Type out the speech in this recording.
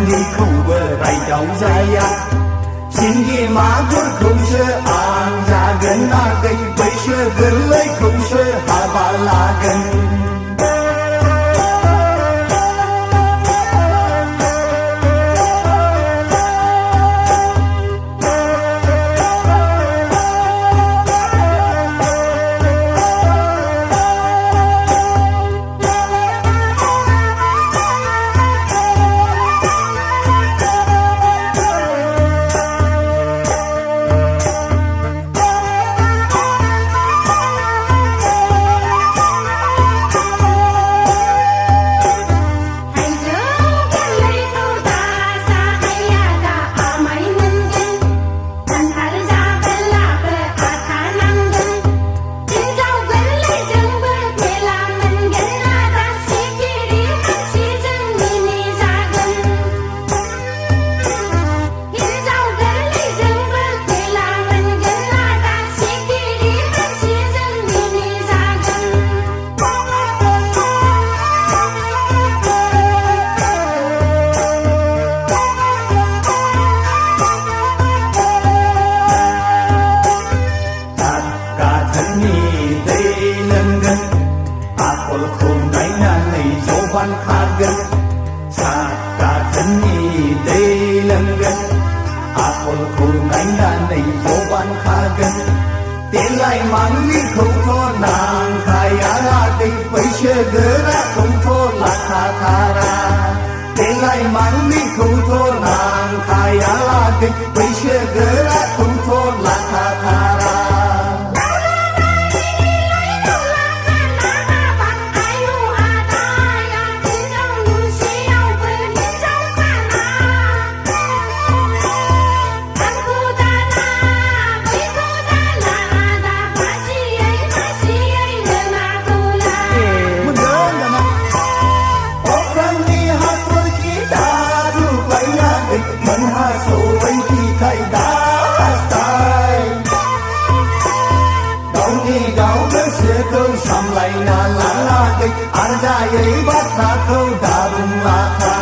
đi không bờ rai đầu dài xin đi mà cũng không sợ ăn ra gần na gây bây giờ gần lấy không sợ hà ba la gần tiền lại mang đi không thua nàng khai ra đi bây giờ gỡ ra không thua là tha tha ra tiền lại mang đi không thua nàng khai ra đi bây giờ gỡ ra không thua là tha tha ra Sampai na la la dik arja yai bat na kau darung la